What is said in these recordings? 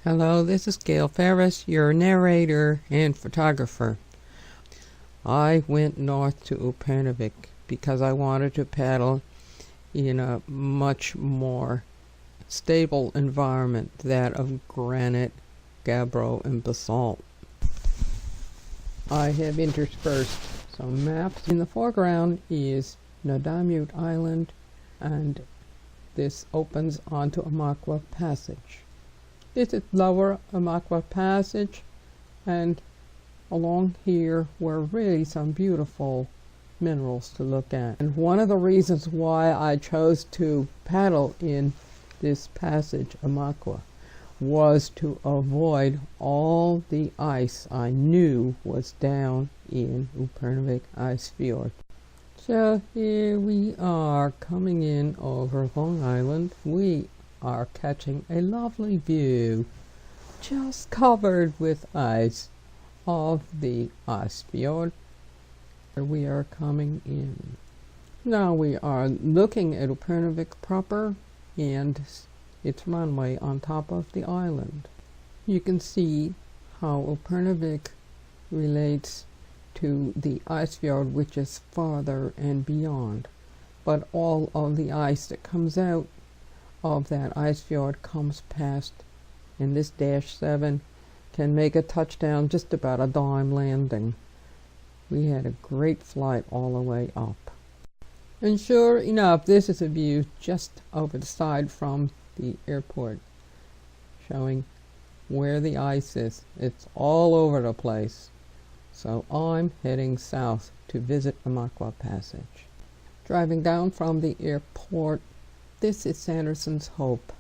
Hello, this is GEFerris, your narrator and photographer. I went north to Upernavik because I wanted to paddle in a much more stable environment, that of granite, gabbro, and basalt. I have interspersed some maps. In the foreground is Lange Ø Island, and this opens onto Amarqua Passage. This is Lower Amarqua Passage, and along here were really some beautiful minerals to look at. And one of the reasons why I chose to paddle in this passage, Amarqua, was to avoid all the ice I knew was down in Upernavik ice fjord. So here we are coming in over Long Island. We are catching a lovely view, just covered with ice, of the ice fjord. We are coming in. Now we are looking at Upernavik proper and its runway on top of the island. You can see how Upernavik relates to the ice fjord, which is farther and beyond, but all of the ice that comes out of that ice fjord comes past, and this -7 can make a touchdown just about a dime landing. We had a great flight all the way up. And sure enough, this is a view just over the side from the airport, showing where the ice is. It's all over the place. So I'm heading south to visit Amarqua Passage. Driving down from the airport, this is Sanderson's Hope,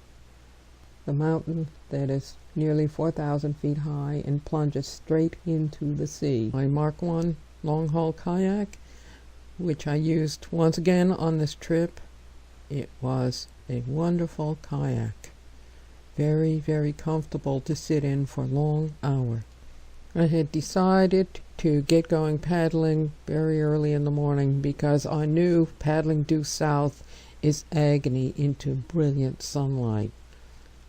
the mountain that is nearly 4,000 feet high and plunges straight into the sea. My Mark I long-haul kayak, which I used once again on this trip. It was a wonderful kayak, very, very comfortable to sit in for long hours. I had decided to get going paddling very early in the morning because I knew paddling due south is agony into brilliant sunlight.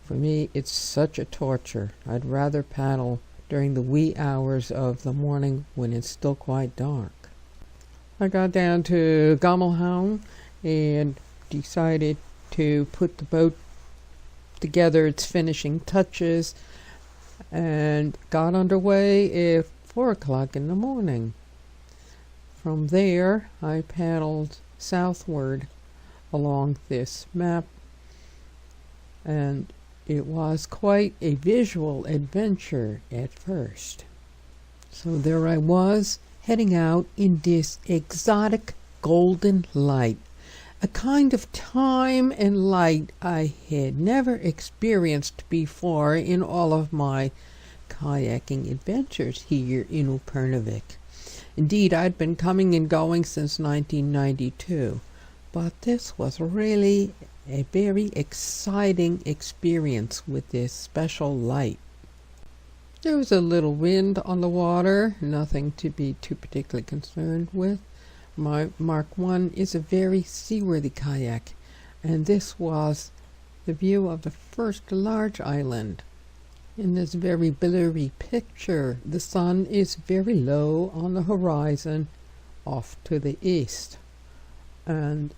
For me, it's such a torture. I'd rather paddle during the wee hours of the morning when it's still quite dark. I got down to Gamelhound and decided to put the boat together, its finishing touches, and got underway at 4 o'clock in the morning. From there, I paddled southward along this map, and it was quite a visual adventure at first. So there I was, heading out in this exotic golden light, a kind of time and light I had never experienced before in all of my kayaking adventures here in Upernavik. Indeed, I'd been coming and going since 1992, but this was really a very exciting experience with this special light. There was a little wind on the water, nothing to be too particularly concerned with. My Mark I is a very seaworthy kayak, and this was the view of the first large island. In this very blurry picture, the sun is very low on the horizon off to the east, and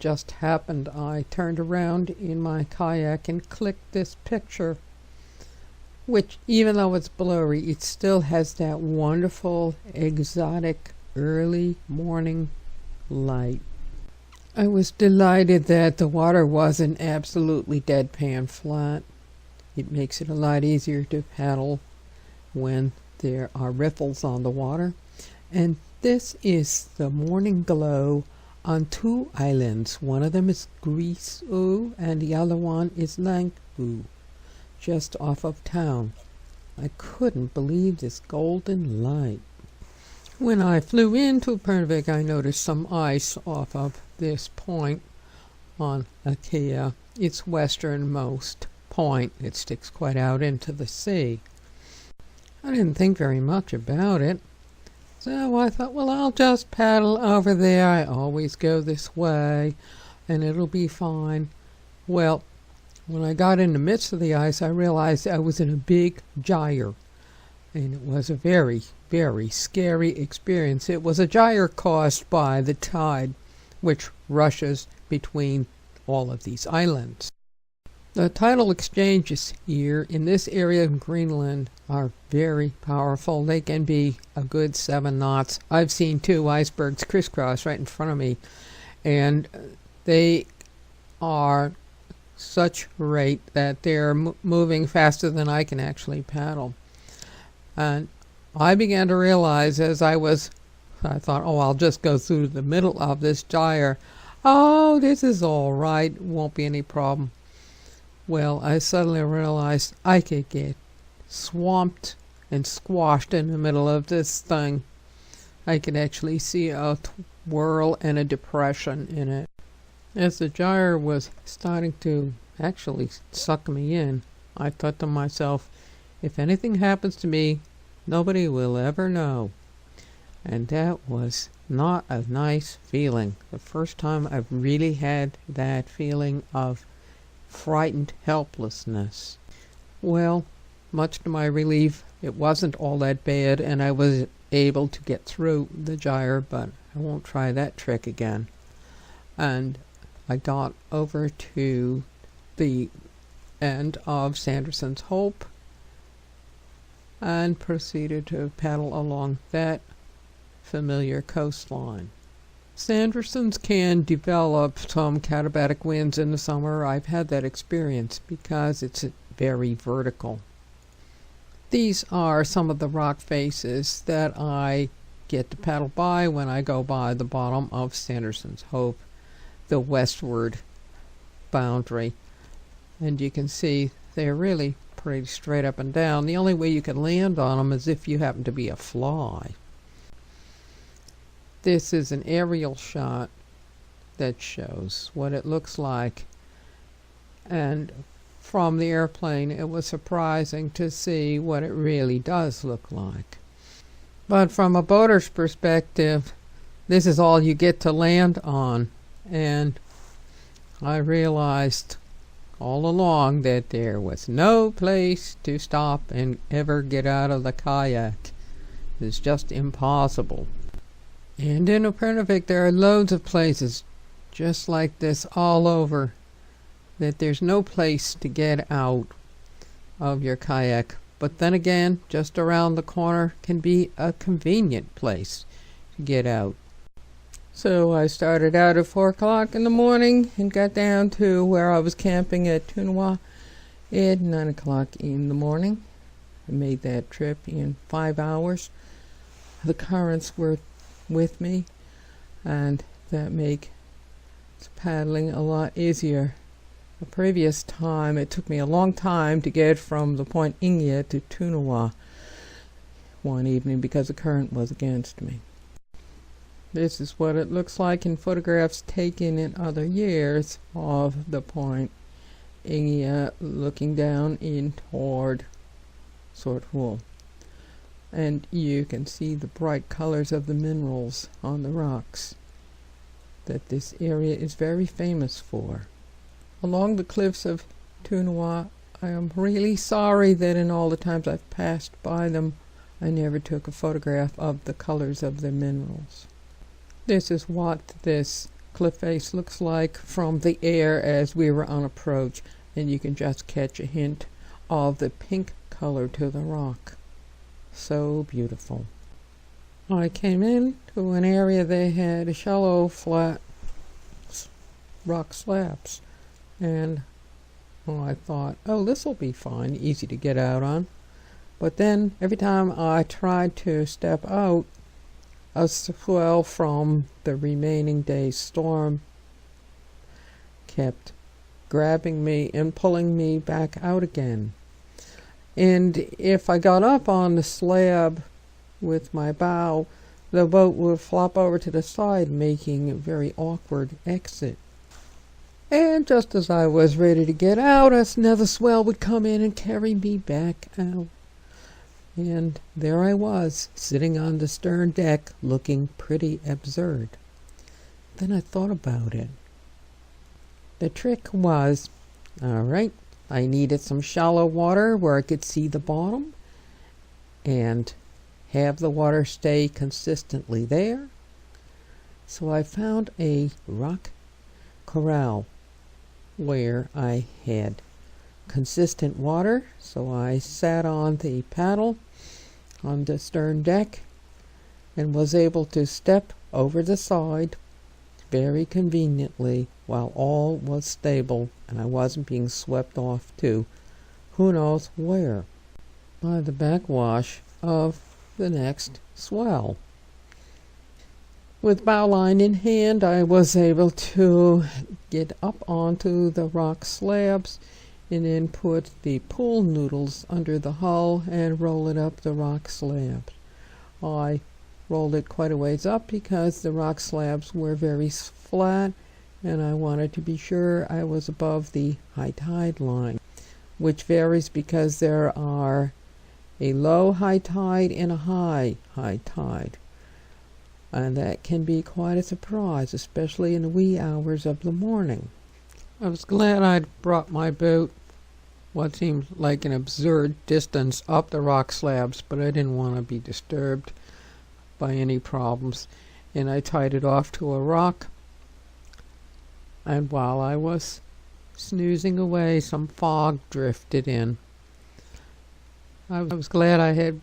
just happened I turned around in my kayak and clicked this picture, which, even though it's blurry, it still has that wonderful, exotic, early morning light. I was delighted that the water wasn't absolutely deadpan flat. It makes it a lot easier to paddle when there are ripples on the water. And this is the morning glow on 2 islands. One of them is Lange Ø and the other one is Lange Ø, just off of town. I couldn't believe this golden light. When I flew into Upernavik, I noticed some ice off of this point on Amarqua, its westernmost point. It sticks quite out into the sea. I didn't think very much about it, so I thought, well, I'll just paddle over there. I always go this way, and it'll be fine. Well, When I got in the midst of the ice, I realized I was in a big gyre, and it was a very, very scary experience. It was a gyre caused by the tide, which rushes between all of these islands. The tidal exchanges here in this area of Greenland are very powerful. They can be a good 7 knots. I've seen 2 icebergs crisscross right in front of me, and they are such rate that they're moving faster than I can actually paddle. And I began to realize as I thought, oh, I'll just go through the middle of this gyre. Oh, this is all right. Won't be any problem. Well, I suddenly realized I could get swamped and squashed in the middle of this thing. I could actually see a whirl and a depression in it. As the gyre was starting to actually suck me in, I thought to myself, if anything happens to me, nobody will ever know. And that was not a nice feeling. The first time I've really had that feeling of frightened helplessness. Well, much to my relief, it wasn't all that bad, and I was able to get through the gyre, but I won't try that trick again. And I got over to the end of Sanderson's Hope and proceeded to paddle along that familiar coastline. Sandersons can develop some katabatic winds in the summer. I've had that experience because it's very vertical. These are some of the rock faces that I get to paddle by when I go by the bottom of Sanderson's Hope, the westward boundary. And you can see they're really pretty straight up and down. The only way you can land on them is if you happen to be a fly. This is an aerial shot that shows what it looks like, and from the airplane it was surprising to see what it really does look like. But from a boater's perspective, this is all you get to land on, and I realized all along that there was no place to stop and ever get out of the kayak. It's just impossible. And in Upernavik there are loads of places just like this all over, that there's no place to get out of your kayak. But then again, just around the corner can be a convenient place to get out. So I started out at 4 o'clock in the morning and got down to where I was camping at Tunawa at 9 o'clock in the morning. I made that trip in 5 hours. The currents were with me, and that makes paddling a lot easier. The previous time it took me a long time to get from the point Ingia to Tunawa one evening because the current was against me. This is what it looks like in photographs taken in other years of the point Ingia looking down in toward Sortwool. And you can see the bright colors of the minerals on the rocks that this area is very famous for. Along the cliffs of Tunawa, I am really sorry that in all the times I've passed by them, I never took a photograph of the colors of the minerals. This is what this cliff face looks like from the air as we were on approach, and you can just catch a hint of the pink color to the rock. So beautiful. I came in to an area they had shallow, flat rock slabs, and I thought, oh, this will be fine, easy to get out on. But then every time I tried to step out, a swell from the remaining day's storm kept grabbing me and pulling me back out again. And if I got up on the slab with my bow, the boat would flop over to the side, making a very awkward exit. And just as I was ready to get out, another swell would come in and carry me back out. And there I was, sitting on the stern deck, looking pretty absurd. Then I thought about it. The trick was, Alright, I needed some shallow water where I could see the bottom and have the water stay consistently there. So I found a rock corral where I had consistent water, so I sat on the paddle on the stern deck and was able to step over the side very conveniently while all was stable and I wasn't being swept off to who knows where by the backwash of the next swell. With bowline in hand, I was able to get up onto the rock slabs and then put the pool noodles under the hull and roll it up the rock slabs. I rolled it quite a ways up because the rock slabs were very flat and I wanted to be sure I was above the high tide line, which varies because there are a low high tide and a high tide. And that can be quite a surprise, especially in the wee hours of the morning. I was glad I'd brought my boat what seemed like an absurd distance up the rock slabs, but I didn't want to be disturbed by any problems, and I tied it off to a rock. And while I was snoozing away, some fog drifted in. I was glad I had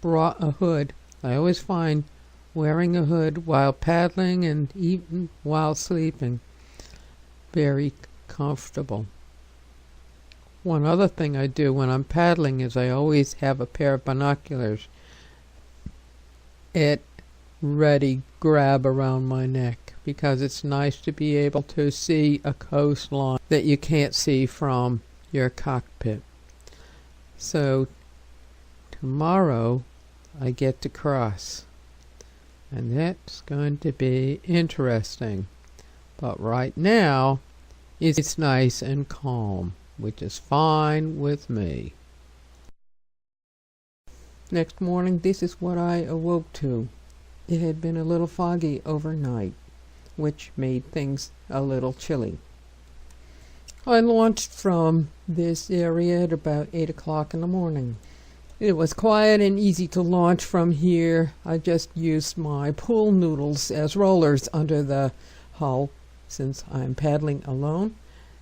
brought a hood. I always find wearing a hood while paddling and even while sleeping very comfortable. One other thing I do when I'm paddling is I always have a pair of binoculars at ready grab around my neck because it's nice to be able to see a coastline that you can't see from your cockpit. So tomorrow I get to cross, and that's going to be interesting. But right now it's nice and calm, which is fine with me. Next morning, this is what I awoke to. It had been a little foggy overnight, which made things a little chilly. I launched from this area at about 8 o'clock in the morning. It was quiet and easy to launch from here. I just used my pool noodles as rollers under the hull since I'm paddling alone,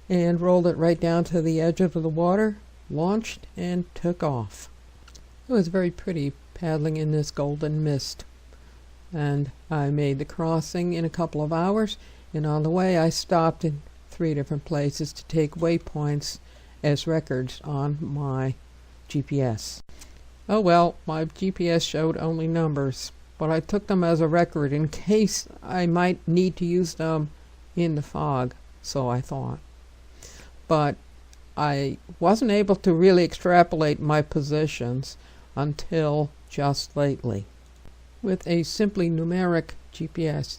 and rolled it right down to the edge of the water, launched, and took off. It was very pretty paddling in this golden mist, and I made the crossing in a couple of hours, and on the way I stopped in 3 different places to take waypoints as records on my GPS. Oh well, my GPS showed only numbers, but I took them as a record in case I might need to use them in the fog, so I thought. But I wasn't able to really extrapolate my positions until just lately. With a simply numeric GPS,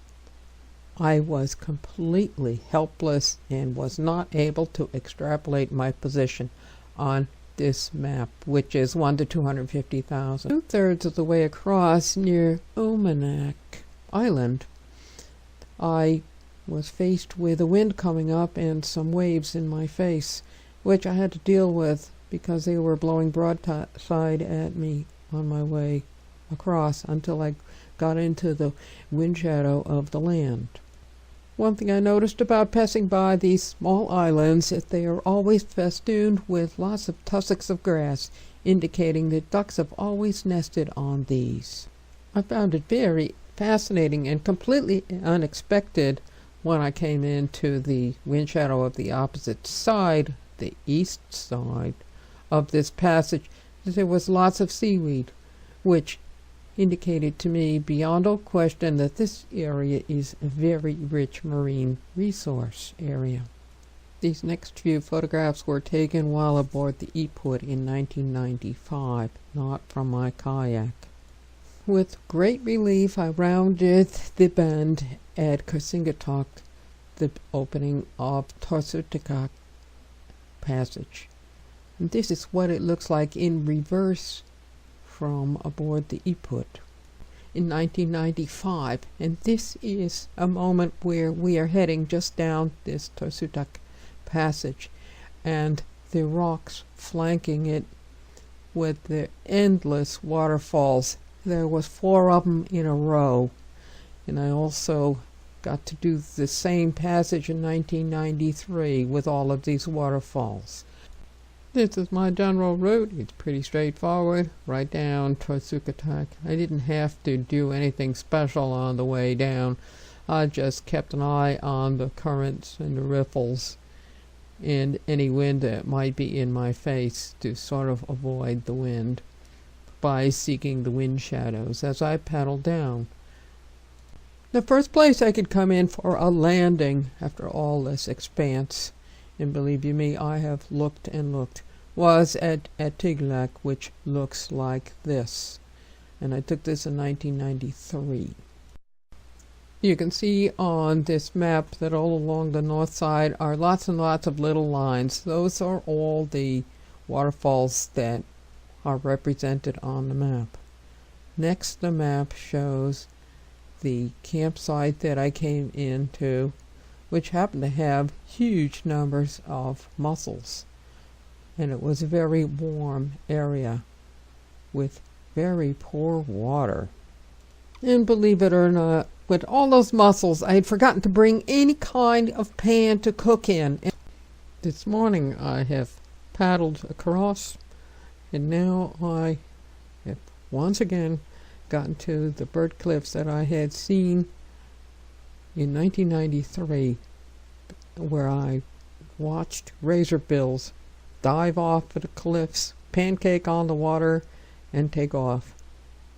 I was completely helpless and was not able to extrapolate my position on this map, which is 1 to 250,000. 2/3 of the way across near Upernavik Island, I was faced with a wind coming up and some waves in my face, which I had to deal with because they were blowing broadside at me on my way across until I got into the wind shadow of the land. One thing I noticed about passing by these small islands is they are always festooned with lots of tussocks of grass, indicating that ducks have always nested on these. I found it very fascinating and completely unexpected when I came into the wind shadow of the opposite side, the east side of this passage, that there was lots of seaweed, which indicated to me beyond all question that this area is a very rich marine resource area. These next few photographs were taken while aboard the Upernavik in 1995, not from my kayak. With great relief, I rounded the bend at Kasingatok, the opening of Topographic passage. And this is what it looks like in reverse from aboard the Upernavik in 1995, and this is a moment where we are heading just down this Topographic passage, and the rocks flanking it with the endless waterfalls. There was 4 of them in a row, and I also got to do the same passage in 1993 with all of these waterfalls. This is my general route. It's pretty straightforward, right down towards Sukhothai. I didn't have to do anything special on the way down. I just kept an eye on the currents and the riffles and any wind that might be in my face to sort of avoid the wind by seeking the wind shadows as I paddled down. The first place I could come in for a landing after all this expanse, and believe you me, I have looked and looked, was at Tiglac, which looks like this. And I took this in 1993. You can see on this map that all along the north side are lots and lots of little lines. Those are all the waterfalls that are represented on the map. Next, the map shows the campsite that I came into, which happened to have huge numbers of mussels, and it was a very warm area with very poor water. And believe it or not, with all those mussels, I had forgotten to bring any kind of pan to cook in. And this morning I have paddled across, and now I have once again gotten to the Byrd Cliffs that I had seen in 1993, where I watched razorbills dive off the cliffs, pancake on the water, and take off.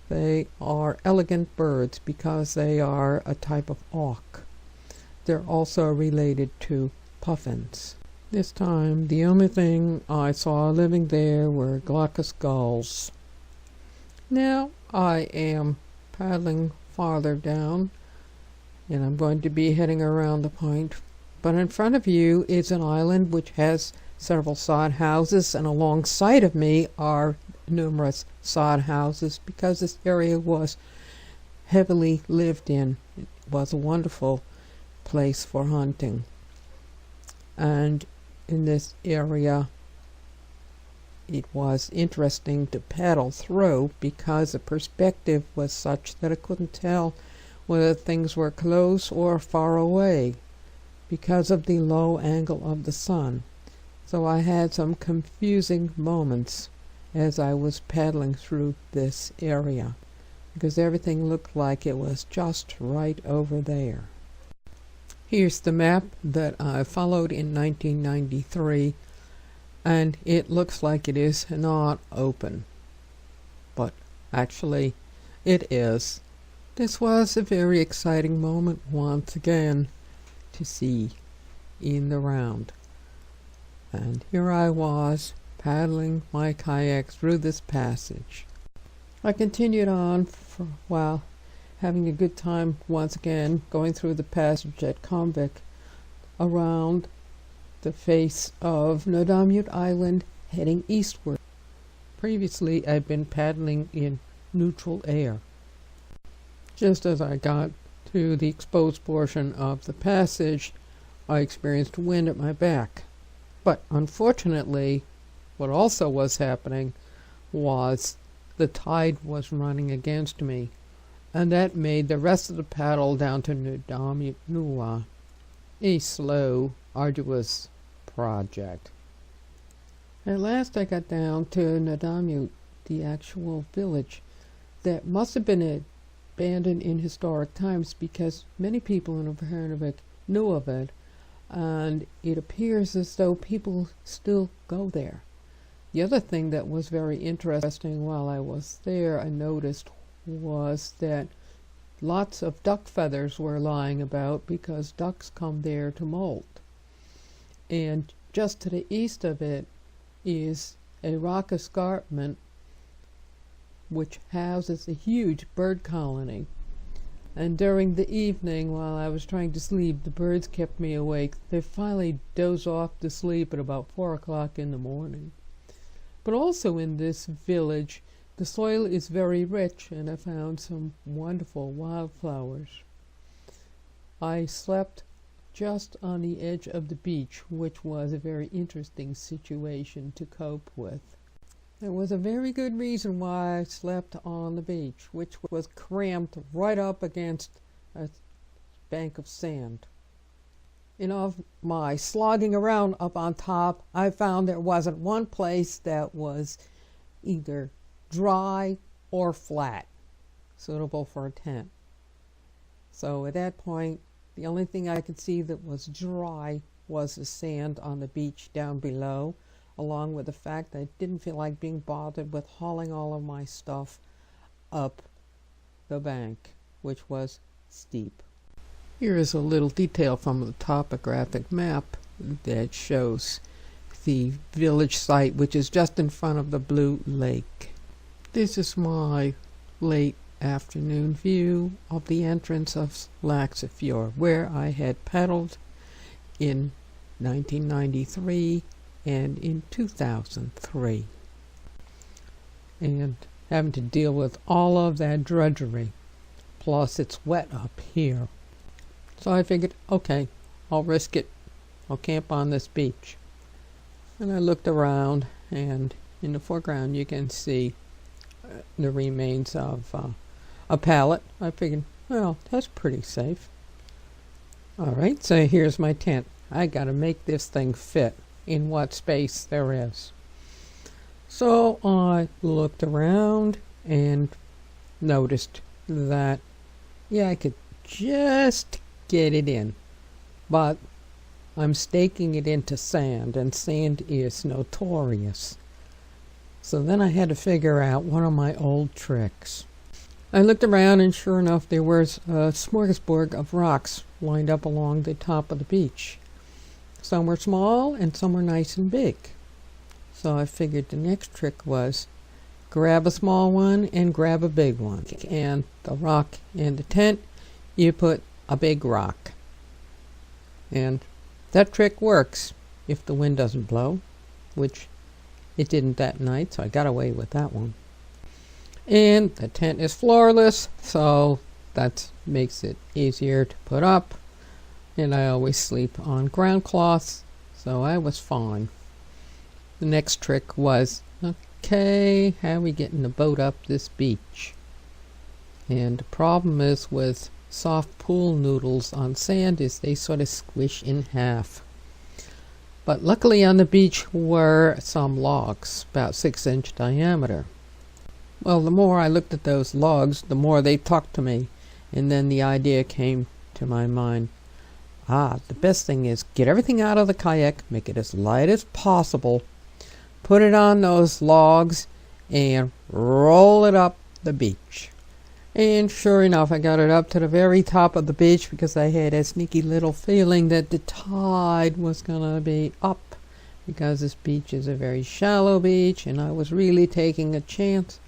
They are elegant birds because they are a type of auk. They're also related to puffins. This time, the only thing I saw living there were glaucous gulls. Now I am paddling farther down, and I'm going to be heading around the point. But in front of you is an island which has several sod houses, and alongside of me are numerous sod houses because this area was heavily lived in. It was a wonderful place for hunting. And in this area, it was interesting to paddle through because the perspective was such that I couldn't tell whether things were close or far away because of the low angle of the sun. So I had some confusing moments as I was paddling through this area because everything looked like it was just right over there. Here's the map that I followed in 1993, and it looks like it is not open, but actually it is. This was a very exciting moment once again to see in the round. And here I was paddling my kayak through this passage. I continued on for a while, having a good time once again going through the passage at Konvik around the face of Nodamut Island heading eastward. Previously I'd been paddling in neutral air. Just as I got to the exposed portion of the passage, I experienced wind at my back. But unfortunately, what also was happening was the tide was running against me, and that made the rest of the paddle down to Nodamut Nuwa a slow, arduous project. At last I got down to Nodamut, the actual village that must have been abandoned in historic times because many people in Upernavik knew of it, and it appears as though people still go there. The other thing that was very interesting while I was there, I noticed, was that lots of duck feathers were lying about because ducks come there to molt. And just to the east of it is a rock escarpment which houses a huge bird colony. And during the evening, while I was trying to sleep, the birds kept me awake. They finally dozed off to sleep at about 4 o'clock in the morning. But also in this village, the soil is very rich, and I found some wonderful wildflowers. I slept just on the edge of the beach, which was a very interesting situation to cope with. There was a very good reason why I slept on the beach, which was cramped right up against a bank of sand. In all my slogging around up on top, I found there wasn't one place that was either dry or flat, suitable for a tent. So at that point, the only thing I could see that was dry was the sand on the beach down below, along with the fact that I didn't feel like being bothered with hauling all of my stuff up the bank, which was steep. Here is a little detail from the topographic map that shows the village site, which is just in front of the Blue Lake. This is my late afternoon view of the entrance of Lange Ø I, where I had paddled in 1993 and in 2003, and having to deal with all of that drudgery, plus it's wet up here. So I figured, okay, I'll risk it. I'll camp on this beach. And I looked around, and in the foreground you can see the remains of a pallet. I figured, well, that's pretty safe. Alright, so here's my tent. I gotta make this thing fit in what space there is. So I looked around and noticed that, yeah, I could just get it in, but I'm staking it into sand, and sand is notorious. So then I had to figure out one of my old tricks. I looked around, and sure enough, there was a smorgasbord of rocks lined up along the top of the beach. Some were small and some were nice and big. So I figured the next trick was grab a small one and grab a big one. And the rock in the tent, you put a big rock. And that trick works if the wind doesn't blow, which it didn't that night, so I got away with that one. And the tent is floorless, so that makes it easier to put up. And I always sleep on ground cloths, so I was fine. The next trick was, okay, how are we getting the boat up this beach? And the problem is with soft pool noodles on sand is they sort of squish in half. But luckily on the beach were some logs, about 6-inch diameter. Well, the more I looked at those logs, the more they talked to me, and then the idea came to my mind. The best thing is get everything out of the kayak, make it as light as possible, put it on those logs, and roll it up the beach. And sure enough, I got it up to the very top of the beach because I had a sneaky little feeling that the tide was going to be up, because this beach is a very shallow beach, and I was really taking a chance.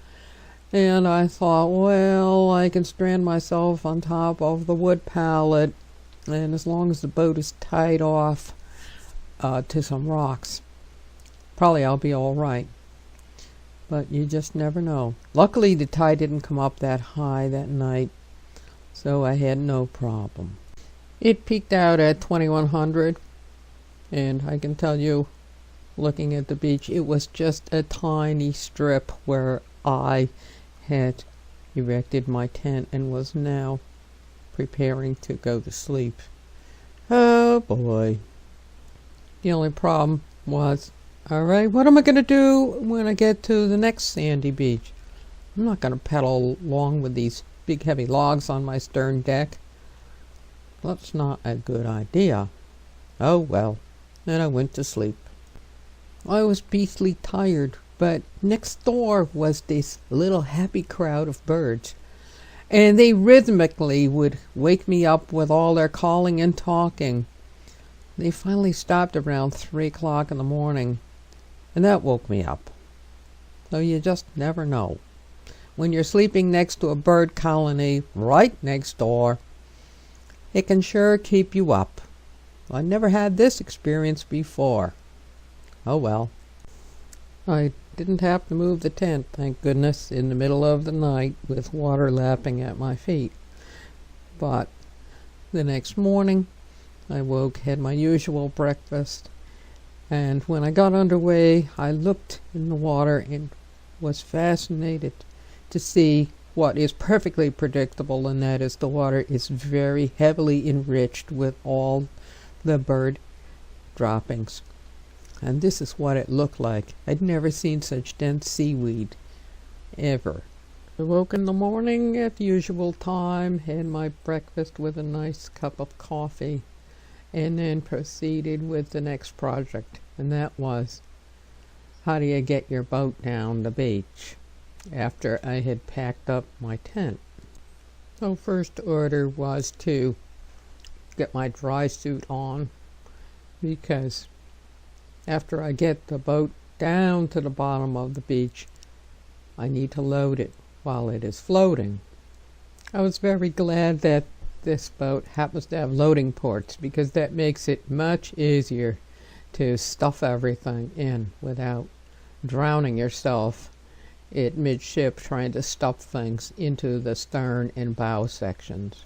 And I thought, well, I can strand myself on top of the wood pallet, and as long as the boat is tied off to some rocks, probably I'll be all right. But you just never know. Luckily, the tide didn't come up that high that night, so I had no problem. It peaked out at 2100, and I can tell you, looking at the beach, it was just a tiny strip where I had erected my tent and was now preparing to go to sleep. Oh boy. The only problem was, alright, what am I going to do when I get to the next sandy beach? I'm not going to paddle along with these big heavy logs on my stern deck. That's not a good idea. Oh well. Then I went to sleep. I was beastly tired, but next door was this little happy crowd of birds, and they rhythmically would wake me up with all their calling and talking. They finally stopped around 3 o'clock in the morning, and that woke me up. So you just never know. When you're sleeping next to a bird colony right next door, it can sure keep you up. I never had this experience before. Oh well. I didn't have to move the tent, thank goodness, in the middle of the night with water lapping at my feet. But the next morning, I woke, had my usual breakfast, and when I got underway, I looked in the water and was fascinated to see what is perfectly predictable, and that is the water is very heavily enriched with all the bird droppings. And this is what it looked like. I'd never seen such dense seaweed, ever. I woke in the morning at the usual time, had my breakfast with a nice cup of coffee, and then proceeded with the next project, and that was, how do you get your boat down the beach after I had packed up my tent? So first order was to get my dry suit on, because after I get the boat down to the bottom of the beach, I need to load it while it is floating. I was very glad that this boat happens to have loading ports, because that makes it much easier to stuff everything in without drowning yourself at midship trying to stuff things into the stern and bow sections.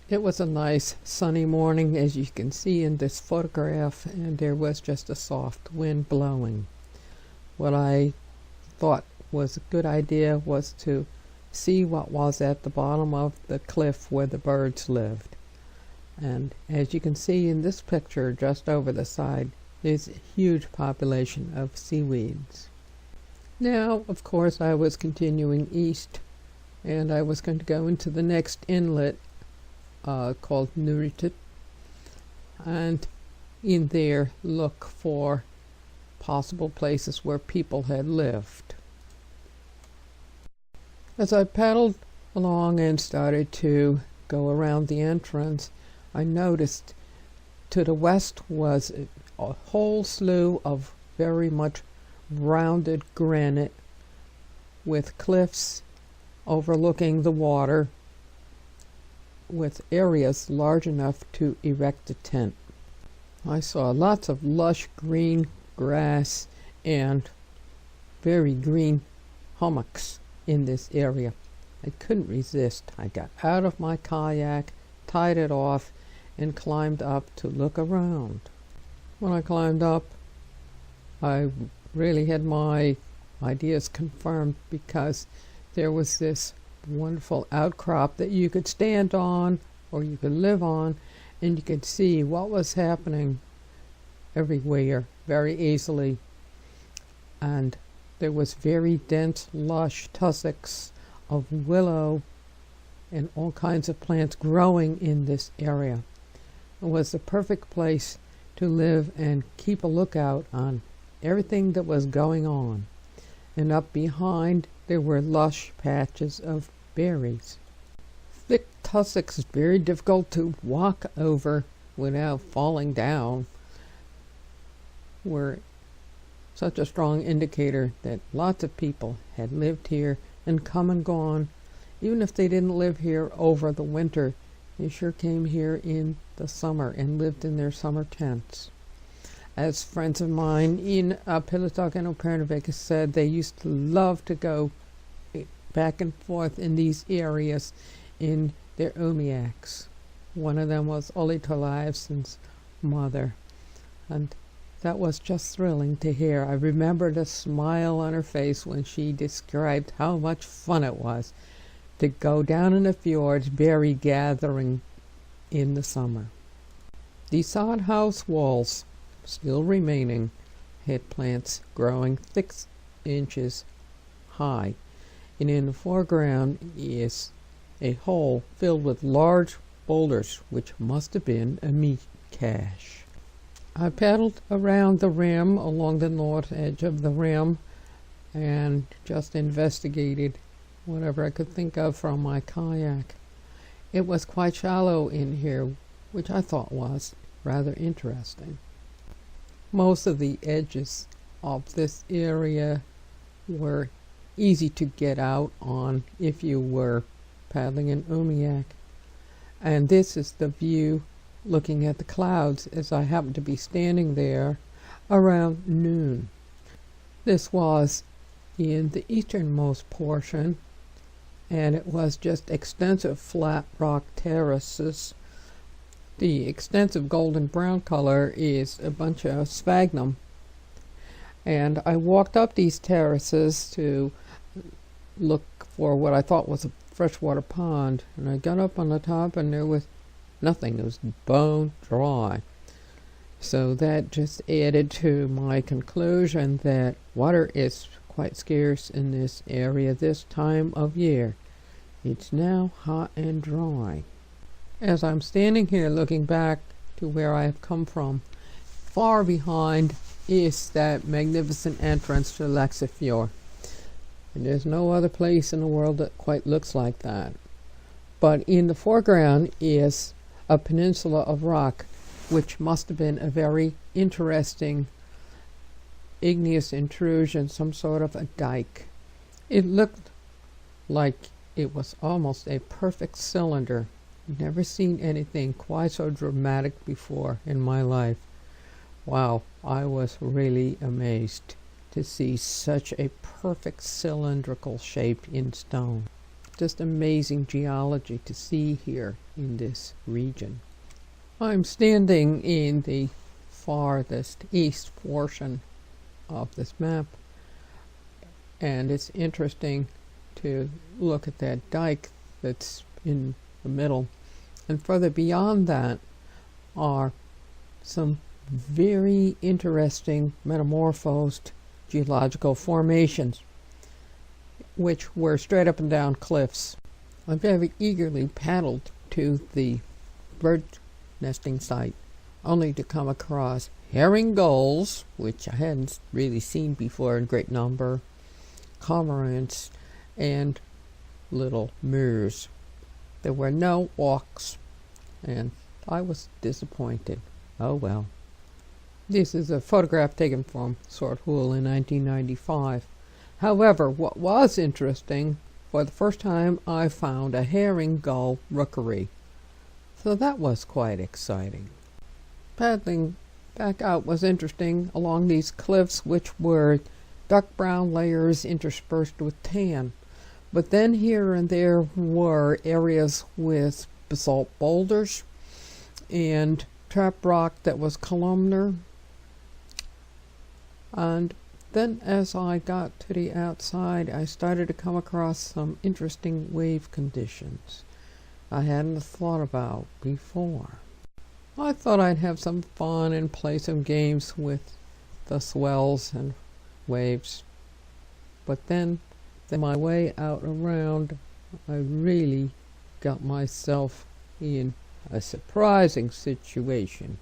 It was a nice sunny morning, as you can see in this photograph, and there was just a soft wind blowing. What I thought was a good idea was to see what was at the bottom of the cliff where the birds lived. And as you can see in this picture just over the side, there's a huge population of seaweeds. Now, of course, I was continuing east, and I was going to go into the next inlet called Untitled, and in there look for possible places where people had lived. As I paddled along and started to go around the entrance, I noticed to the west was a whole slew of very much rounded granite with cliffs overlooking the water, with areas large enough to erect a tent. I saw lots of lush green grass and very green hummocks in this area. I couldn't resist. I got out of my kayak, tied it off, and climbed up to look around. When I climbed up, I really had my ideas confirmed, because there was this wonderful outcrop that you could stand on or you could live on, and you could see what was happening everywhere very easily. And there was very dense, lush tussocks of willow and all kinds of plants growing in this area. It was the perfect place to live and keep a lookout on everything that was going on. And up behind there were lush patches of berries. Thick tussocks, very difficult to walk over without falling down, were such a strong indicator that lots of people had lived here and come and gone. Even if they didn't live here over the winter, they sure came here in the summer and lived in their summer tents. As friends of mine in Pillistock and Upernavik said, they used to love to go back and forth in these areas in their umiaks. One of them was Ollie Toliveson's mother, and that was just thrilling to hear. I remember the smile on her face when she described how much fun it was to go down in the fjords berry gathering in the summer. The sod house walls, still remaining, had plants growing 6 inches high, and in the foreground is a hole filled with large boulders, which must have been a meat cache. I paddled around the rim, along the north edge of the rim, and just investigated whatever I could think of from my kayak. It was quite shallow in here, which I thought was rather interesting. Most of the edges of this area were easy to get out on if you were paddling in umiak. And this is the view looking at the clouds as I happened to be standing there around noon. This was in the easternmost portion, and it was just extensive flat rock terraces The extensive golden brown color is a bunch of sphagnum, and I walked up these terraces to look for what I thought was a freshwater pond, and I got up on the top and there was nothing. It was bone dry. So that just added to my conclusion that water is quite scarce in this area this time of year. It's now hot and dry. As I'm standing here looking back to where I have come from, far behind is that magnificent entrance to Laxefjord. And there's no other place in the world that quite looks like that. But in the foreground is a peninsula of rock, which must have been a very interesting igneous intrusion, some sort of a dike. It looked like it was almost a perfect cylinder. Never seen anything quite so dramatic before in my life. Wow, I was really amazed to see such a perfect cylindrical shape in stone. Just amazing geology to see here in this region. I'm standing in the farthest east portion of this map, and it's interesting to look at that dike that's in the middle, and further beyond that are some very interesting metamorphosed geological formations which were straight up and down cliffs. I very eagerly paddled to the bird nesting site, only to come across herring gulls, which I hadn't really seen before in great number, cormorants, and little moors. There were no auks, and I was disappointed. Oh well. This is a photograph taken from Sword Hole in 1995. However, what was interesting, for the first time I found a herring gull rookery. So that was quite exciting. Paddling back out was interesting along these cliffs, which were dark brown layers interspersed with tan. But then here and there were areas with basalt boulders and trap rock that was columnar. And then as I got to the outside, I started to come across some interesting wave conditions I hadn't thought about before. I thought I'd have some fun and play some games with the swells and waves. But then my way out around, I really got myself in a surprising situation.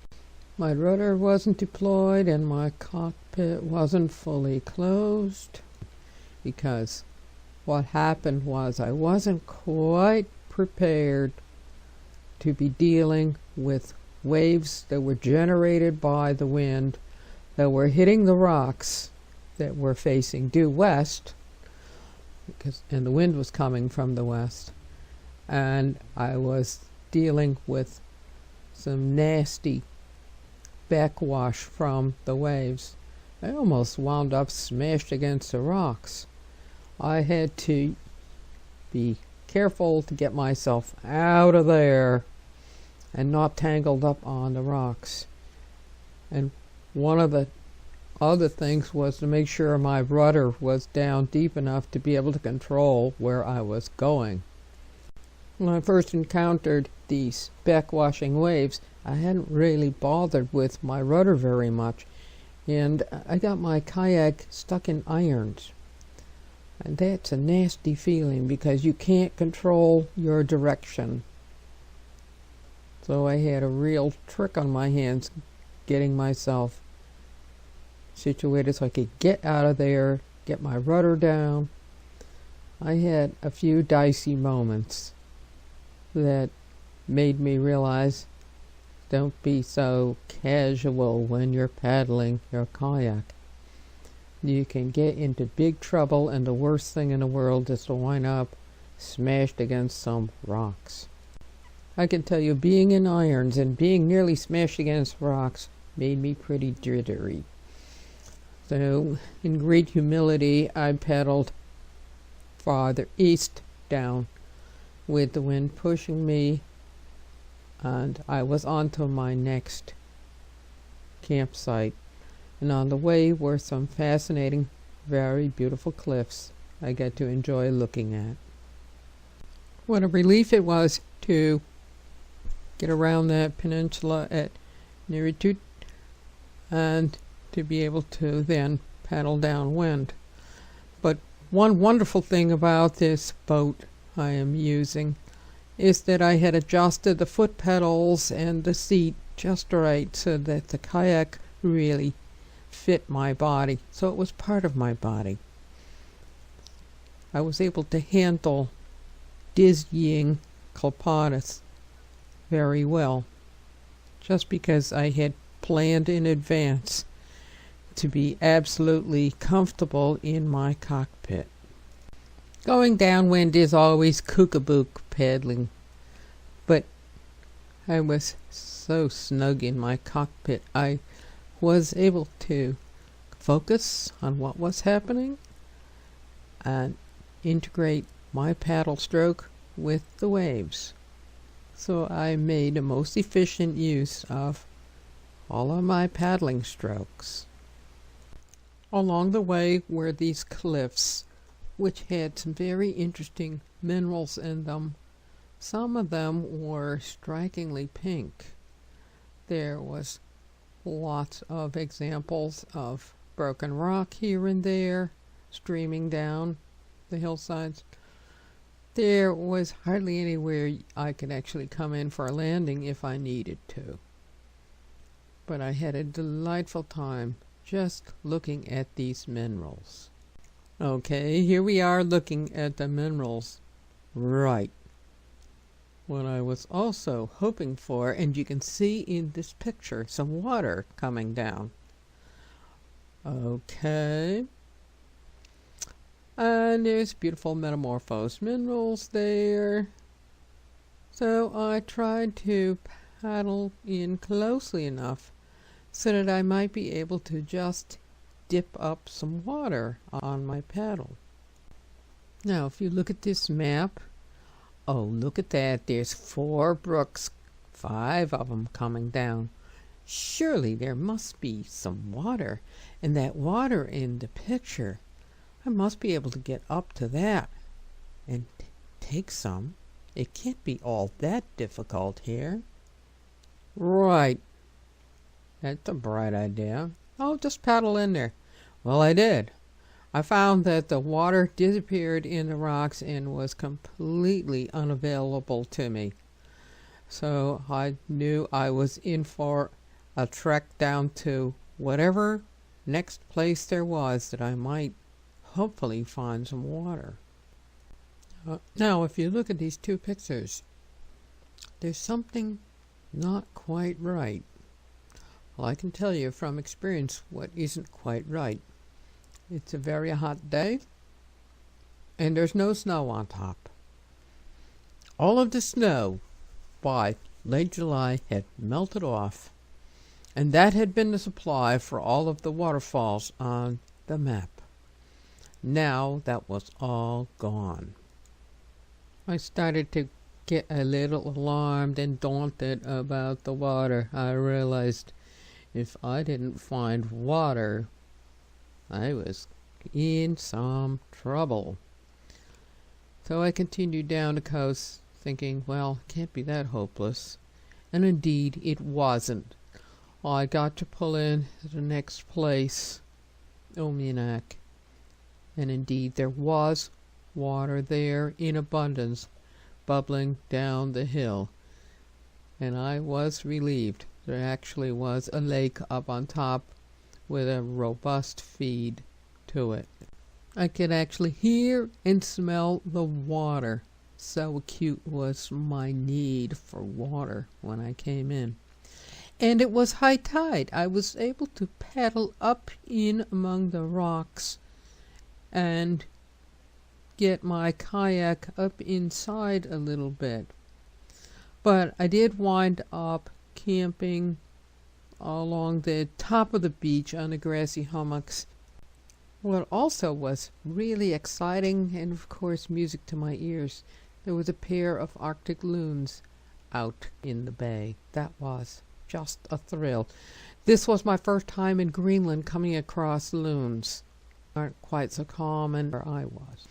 My rudder wasn't deployed and my cockpit wasn't fully closed, because what happened was I wasn't quite prepared to be dealing with waves that were generated by the wind that were hitting the rocks that were facing due west, and the wind was coming from the west, and I was dealing with some nasty backwash from the waves. I almost wound up smashed against the rocks. I had to be careful to get myself out of there and not tangled up on the rocks. And one of the other things was to make sure my rudder was down deep enough to be able to control where I was going. When I first encountered these backwashing waves, I hadn't really bothered with my rudder very much, and I got my kayak stuck in irons. And that's a nasty feeling because you can't control your direction. So I had a real trick on my hands getting myself situated so I could get out of there, get my rudder down. I had a few dicey moments that made me realize, don't be so casual when you're paddling your kayak. You can get into big trouble, and the worst thing in the world is to wind up smashed against some rocks. I can tell you, being in irons and being nearly smashed against rocks made me pretty jittery. So, in great humility, I paddled farther east down, with the wind pushing me and I was on to my next campsite. And on the way were some fascinating, very beautiful cliffs I get to enjoy looking at. What a relief it was to get around that peninsula at Neritut and to be able to then paddle downwind. But one wonderful thing about this boat I am using is that I had adjusted the foot pedals and the seat just right so that the kayak really fit my body, so it was part of my body. I was able to handle dizzying Kalpadas very well, just because I had planned in advance to be absolutely comfortable in my cockpit. Going downwind is always kookabook paddling, but I was so snug in my cockpit I was able to focus on what was happening and integrate my paddle stroke with the waves. So I made a most efficient use of all of my paddling strokes. Along the way were these cliffs, which had some very interesting minerals in them. Some of them were strikingly pink. There was lots of examples of broken rock here and there, streaming down the hillsides. There was hardly anywhere I could actually come in for a landing if I needed to. But I had a delightful time just looking at these minerals. Okay, here we are looking at the minerals. Right. What I was also hoping for, and you can see in this picture, some water coming down. Okay. And there's beautiful metamorphosed minerals there. So I tried to paddle in closely enough so that I might be able to just dip up some water on my paddle. Now, if you look at this map, oh, look at that. There's 4 brooks, 5 of them coming down. Surely there must be some water. And that water in the picture, I must be able to get up to that and take some. It can't be all that difficult here. Right. That's a bright idea. I'll just paddle in there. Well, I did. I found that the water disappeared in the rocks and was completely unavailable to me. So I knew I was in for a trek down to whatever next place there was that I might hopefully find some water. Now, if you look at these 2 pictures, there's something not quite right. Well, I can tell you from experience what isn't quite right. It's a very hot day, and there's no snow on top. All of the snow by late July had melted off, and that had been the supply for all of the waterfalls on the map. Now that was all gone. I started to get a little alarmed and daunted about the water. I realized if I didn't find water, I was in some trouble. So I continued down the coast, thinking, well, it can't be that hopeless. And indeed, it wasn't. I got to pull in to the next place, Upernavik. And indeed, there was water there in abundance, bubbling down the hill. And I was relieved. There actually was a lake up on top with a robust feed to it. I could actually hear and smell the water. So acute was my need for water when I came in. And it was high tide. I was able to paddle up in among the rocks and get my kayak up inside a little bit. But I did wind up camping along the top of the beach on the grassy hummocks. What also was really exciting and of course music to my ears, there was a pair of Arctic loons out in the bay. That was just a thrill. This was my first time in Greenland coming across loons. Aren't quite so common where I was.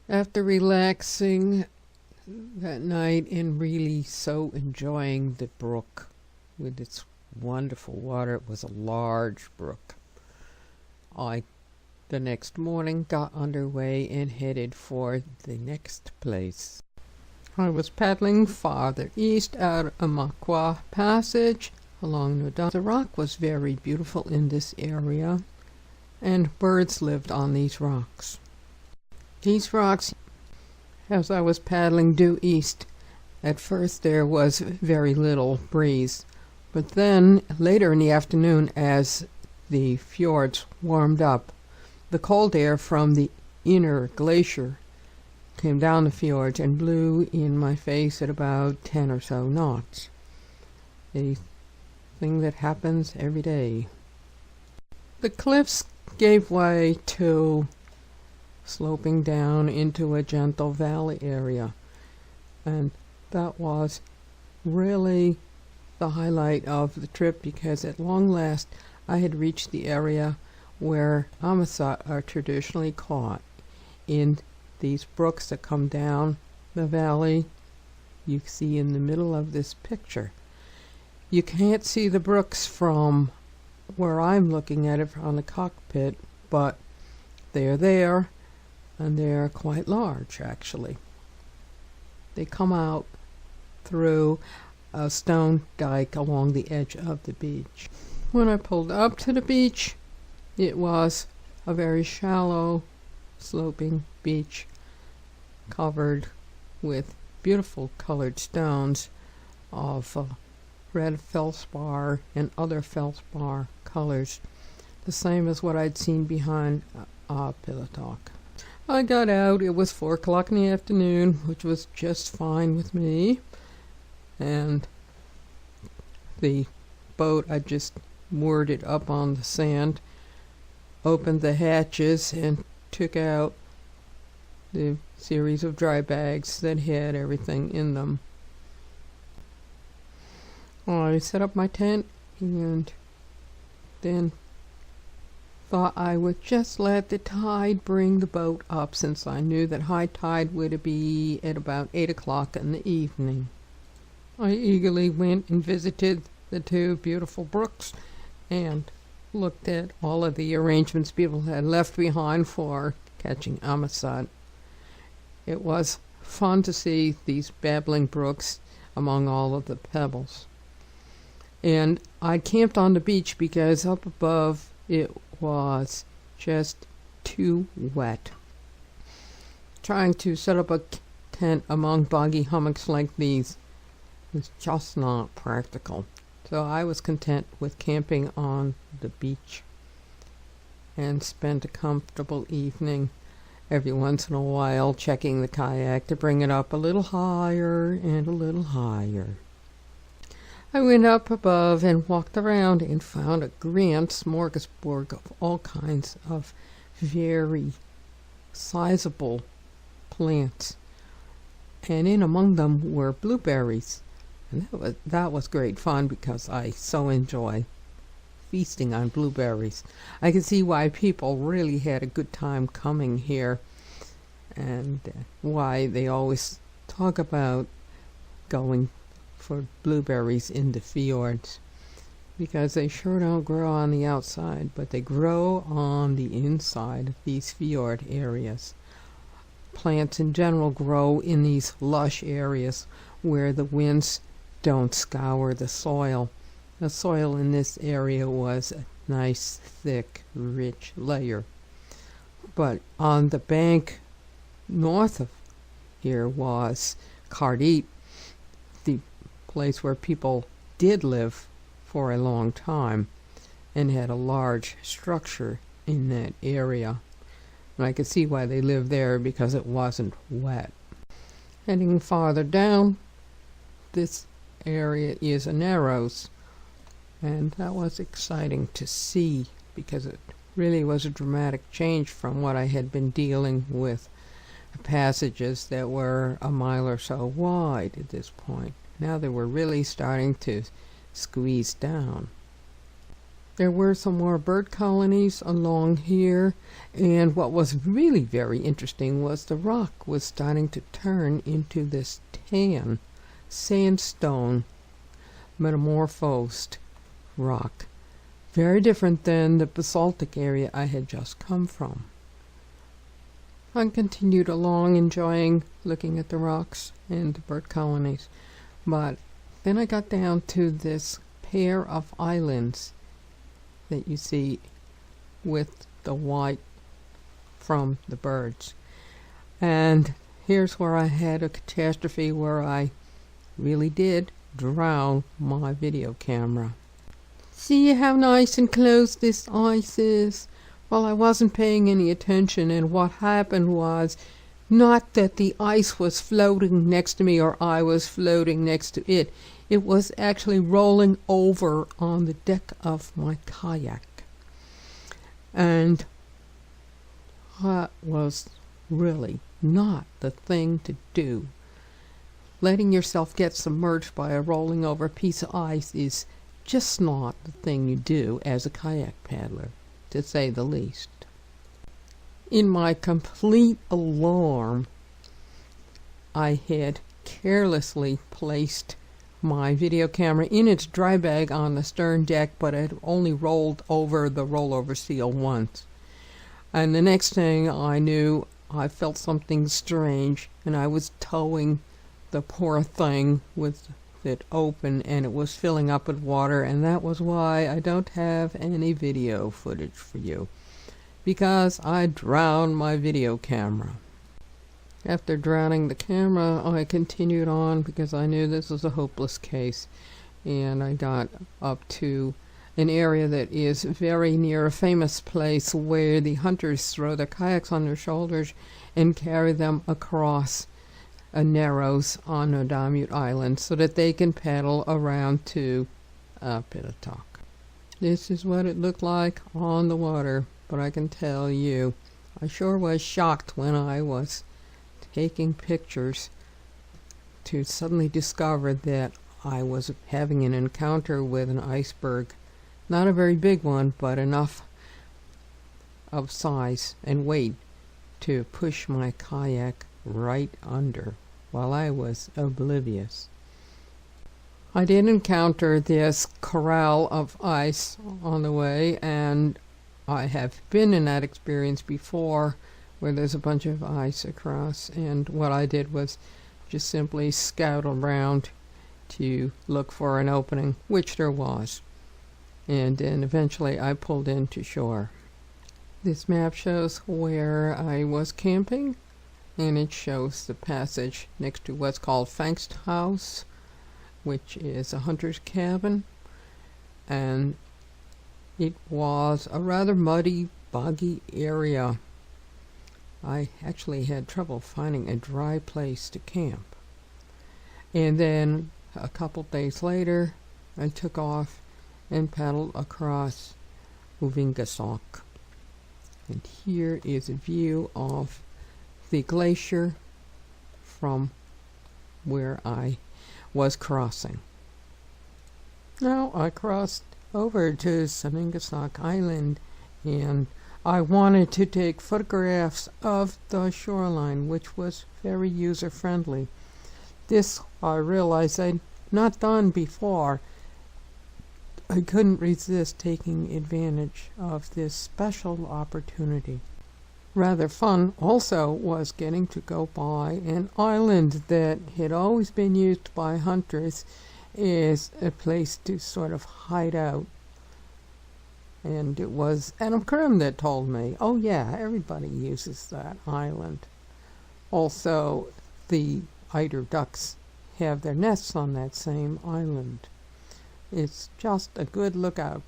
After relaxing that night and really so enjoying the brook with its wonderful water, it was a large brook, the next morning got underway and headed for the next place. I was paddling farther east out of Amarqua Passage along the dock. The rock was very beautiful in this area, and birds lived on these rocks. These rocks, as I was paddling due east, at first there was very little breeze, but then later in the afternoon, as the fjords warmed up, the cold air from the inner glacier came down the fjords and blew in my face at about 10 or so knots. A thing that happens every day. The cliffs gave way to sloping down into a gentle valley area, and that was really the highlight of the trip, because at long last I had reached the area where amasat are traditionally caught in these brooks that come down the valley you see in the middle of this picture. You can't see the brooks from where I'm looking at it from the cockpit, but they're there, and they're quite large actually. They come out through a stone dike along the edge of the beach. When I pulled up to the beach, it was a very shallow, sloping beach covered with beautiful colored stones of red feldspar and other feldspar colors, the same as what I'd seen behind Pilatok. I got out. It was 4 o'clock in the afternoon, which was just fine with me, and the boat, I just moored it up on the sand, opened the hatches, and took out the series of dry bags that had everything in them. I set up my tent and then thought I would just let the tide bring the boat up, since I knew that high tide would be at about 8 o'clock in the evening. I eagerly went and visited the 2 beautiful brooks and looked at all of the arrangements people had left behind for catching amasat. It was fun to see these babbling brooks among all of the pebbles. And I camped on the beach because up above it was just too wet. Trying to set up a tent among boggy hummocks like these was just not practical. So I was content with camping on the beach and spent a comfortable evening, every once in a while checking the kayak to bring it up a little higher and a little higher. I went up above and walked around and found a grand smorgasbord of all kinds of very sizable plants, and in among them were blueberries. And that was great fun, because I so enjoy feasting on blueberries. I can see why people really had a good time coming here, and why they always talk about going for blueberries in the fjords, because they sure don't grow on the outside, but they grow on the inside of these fjord areas. Plants in general grow in these lush areas where the winds don't scour the soil. The soil in this area was a nice, thick, rich layer. But on the bank north of here was Cardit, the place where people did live for a long time and had a large structure in that area. And I could see why they lived there, because it wasn't wet. Heading farther down, this area is a narrows, and that was exciting to see, because it really was a dramatic change from what I had been dealing with, passages that were a mile or so wide at this point. Now they were really starting to squeeze down. There were some more bird colonies along here, and what was really very interesting was the rock was starting to turn into this tan sandstone metamorphosed rock, very different than the basaltic area I had just come from. I continued along, enjoying looking at the rocks and the bird colonies, but then I got down to this pair of islands that you see with the white from the birds. And here's where I had a catastrophe where I really did drown my video camera. See how nice and close this ice is? Well, I wasn't paying any attention, and what happened was not that the ice was floating next to me or I was floating next to it. It was actually rolling over on the deck of my kayak. And that was really not the thing to do. Letting yourself get submerged by a rolling over piece of ice is just not the thing you do as a kayak paddler, to say the least. In my complete alarm, I had carelessly placed my video camera in its dry bag on the stern deck, but it only rolled over the rollover seal once. And the next thing I knew, I felt something strange, and I was towing the poor thing with it open, and it was filling up with water, and that was why I don't have any video footage for you, because I drowned my video camera. After drowning the camera, I continued on because I knew this was a hopeless case, and I got up to an area that is very near a famous place where the hunters throw their kayaks on their shoulders and carry them across a narrows on Nodamute Island so that they can paddle around to Upernavik. This is what it looked like on the water, but I can tell you, I sure was shocked when I was taking pictures to suddenly discover that I was having an encounter with an iceberg. Not a very big one, but enough of size and weight to push my kayak right under while I was oblivious. I did encounter this corral of ice on the way, and I have been in that experience before where there's a bunch of ice across, and what I did was just simply scout around to look for an opening, which there was, and then eventually I pulled into shore. This map shows where I was camping, and it shows the passage next to what's called Fangst House, which is a hunter's cabin, and it was a rather muddy, boggy area. I actually had trouble finding a dry place to camp. And then a couple days later, I took off and paddled across Uvingasok. And here is a view of the glacier from where I was crossing. Now I crossed over to Sanderson Island, and I wanted to take photographs of the shoreline, which was very user-friendly. This I realized I'd not done before. I couldn't resist taking advantage of this special opportunity. Rather fun also was getting to go by an island that had always been used by hunters as a place to sort of hide out. And it was Adam Krim that told me, oh yeah, everybody uses that island. Also, the eider ducks have their nests on that same island. It's just a good lookout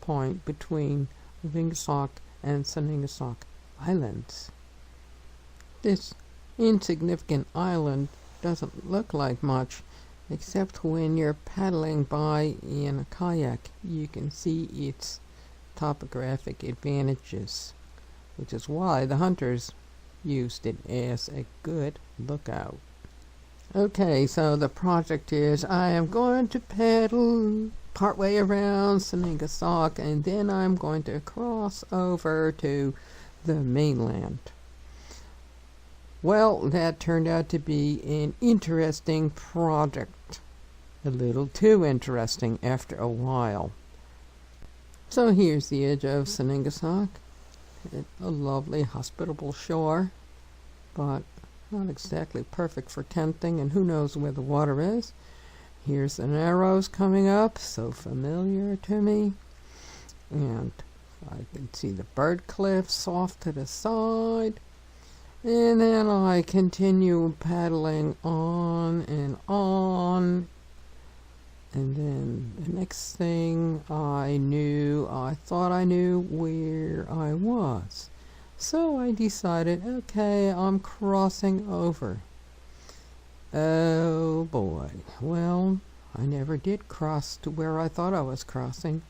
point between Uvingasok and Sanderson Islands. This insignificant island doesn't look like much, except when you're paddling by in a kayak. You can see its topographic advantages, which is why the hunters used it as a good lookout. Okay, so the project is I am going to paddle partway around Sanderson, and then I'm going to cross over to the mainland. Well, that turned out to be an interesting project. A little too interesting after a while. So here's the edge of Sanderson. A lovely, hospitable shore, but not exactly perfect for tenting, and who knows where the water is. Here's the Narrows coming up, so familiar to me. And I can see the Byrd Cliffs off to the side. And then I continue paddling on. And then the next thing I thought I knew where I was. So I decided, okay, I'm crossing over. Oh boy. Well, I never did cross to where I thought I was crossing.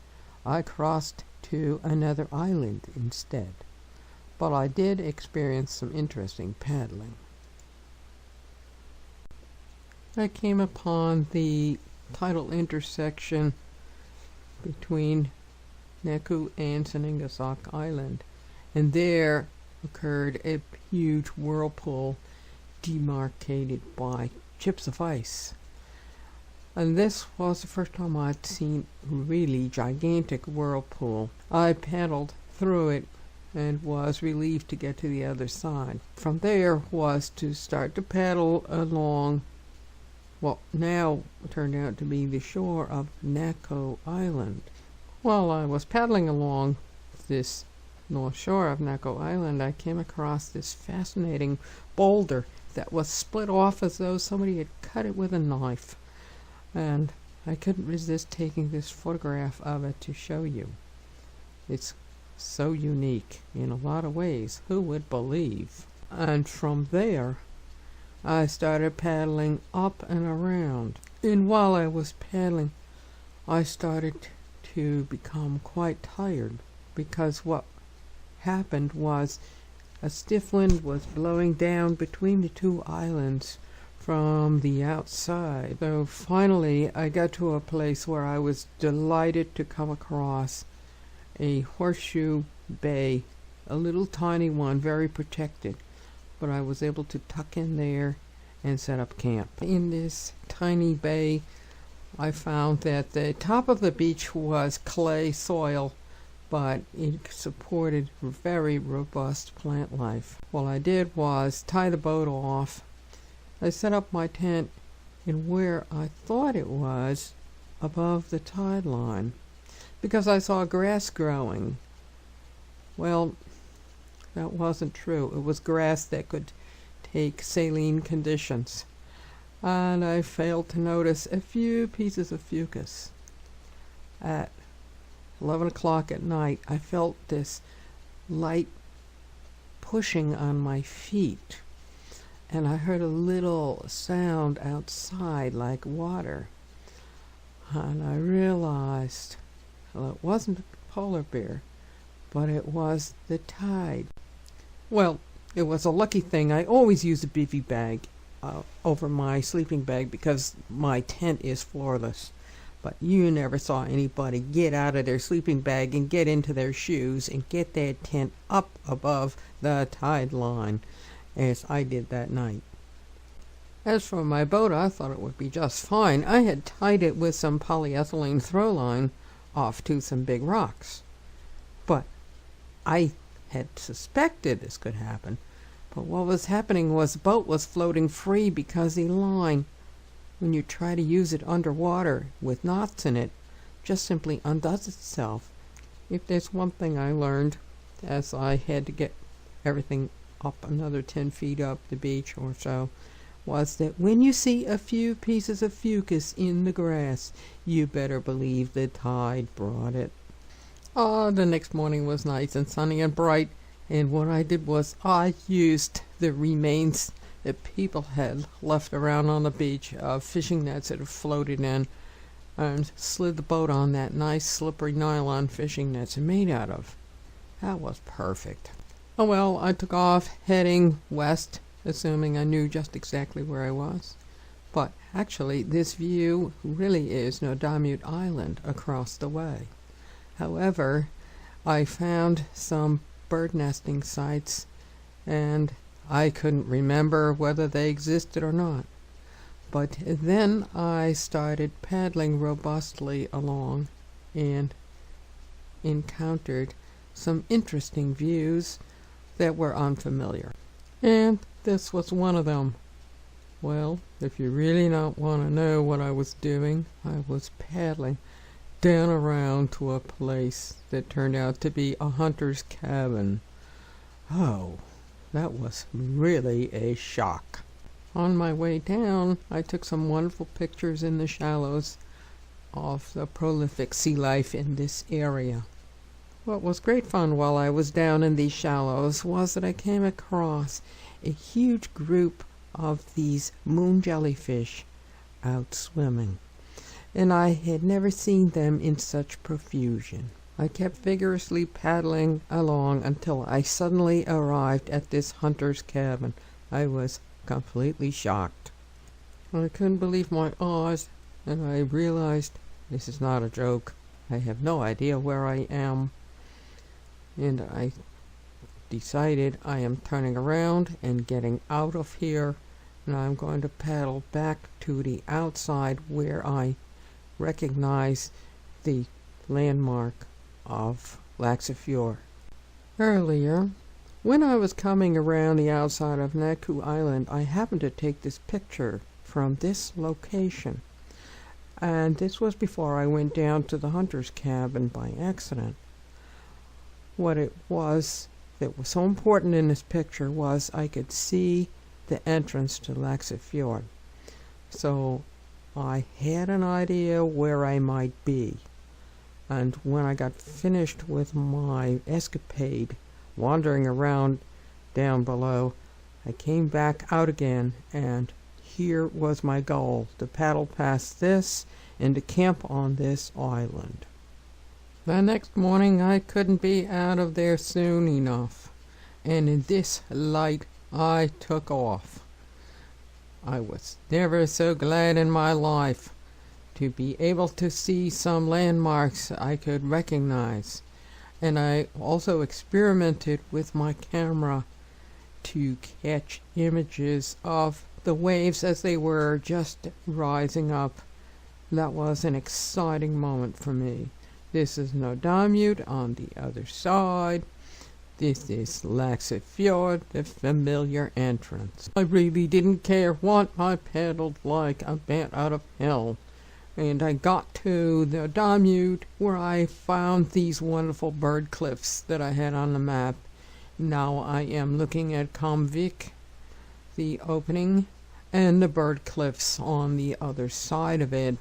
I crossed to another island instead. But I did experience some interesting paddling. I came upon the tidal intersection between Lange Ø and Sanderson Island, and there occurred a huge whirlpool demarcated by chips of ice. And this was the first time I'd seen a really gigantic whirlpool. I paddled through it and was relieved to get to the other side. From there was to start to paddle along what now turned out to be the shore of Lange Ø Island. While I was paddling along this north shore of Lange Ø Island, I came across this fascinating boulder that was split off as though somebody had cut it with a knife. And I couldn't resist taking this photograph of it to show you. It's so unique in a lot of ways. Who would believe? And from there, I started paddling up and around. And while I was paddling, I started to become quite tired, because what happened was a stiff wind was blowing down between the two islands from the outside. So finally I got to a place where I was delighted to come across a Horseshoe Bay, a little tiny one, very protected, but I was able to tuck in there and set up camp. In this tiny bay, I found that the top of the beach was clay soil, but it supported very robust plant life. What I did was tie the boat off. I set up my tent in where I thought it was above the tide line, because I saw grass growing. Well, that wasn't true. It was grass that could take saline conditions. And I failed to notice a few pieces of fucus. At 11 o'clock at night, I felt this light pushing on my feet, and I heard a little sound outside like water. And I realized, well, it wasn't a polar bear, but it was the tide. Well, it was a lucky thing. I always use a bivy bag over my sleeping bag because my tent is floorless. But you never saw anybody get out of their sleeping bag and get into their shoes and get their tent up above the tide line, as I did that night. As for my boat, I thought it would be just fine. I had tied it with some polyethylene throw line off to some big rocks. But I had suspected this could happen. But what was happening was the boat was floating free because the line, when you try to use it underwater with knots in it, just simply undoes itself. If there's one thing I learned, as I had to get everything up another 10 feet up the beach or so, was that when you see a few pieces of fucus in the grass, you better believe the tide brought it. The next morning was nice and sunny and bright, and what I did was I used the remains that people had left around on the beach of fishing nets that had floated in, and slid the boat on that nice slippery nylon fishing nets it made out of. That was perfect. Oh well, I took off heading west, assuming I knew just exactly where I was. But actually, this view really is Nodamute Island across the way. However, I found some bird nesting sites, and I couldn't remember whether they existed or not. But then I started paddling robustly along and encountered some interesting views that were unfamiliar. And this was one of them. Well, if you really don't want to know what I was doing, I was paddling down around to a place that turned out to be a hunter's cabin. Oh, that was really a shock. On my way down, I took some wonderful pictures in the shallows of the prolific sea life in this area. What was great fun while I was down in these shallows was that I came across a huge group of these moon jellyfish out swimming, and I had never seen them in such profusion. I kept vigorously paddling along until I suddenly arrived at this hunter's cabin. I was completely shocked. I couldn't believe my eyes, and I realized this is not a joke. I have no idea where I am, and I decided I am turning around and getting out of here, and I'm going to paddle back to the outside where I recognize the landmark of Laxefjord. Earlier, when I was coming around the outside of Lange Ø Island, I happened to take this picture from this location, and this was before I went down to the hunter's cabin by accident. What it was that was so important in this picture was I could see the entrance to Laxefjord, so I had an idea where I might be. And when I got finished with my escapade wandering around down below, I came back out again, and here was my goal: to paddle past this and to camp on this island. The next morning I couldn't be out of there soon enough, and in this light I took off. I was never so glad in my life to be able to see some landmarks I could recognize, and I also experimented with my camera to catch images of the waves as they were just rising up. That was an exciting moment for me. This is Nodamute on the other side. This is Laxefjord, the familiar entrance. I really didn't care what I paddled like a bat out of hell. And I got to the Nodamute, where I found these wonderful Byrd Cliffs that I had on the map. Now I am looking at Upernavik, the opening, and the Byrd Cliffs on the other side of it,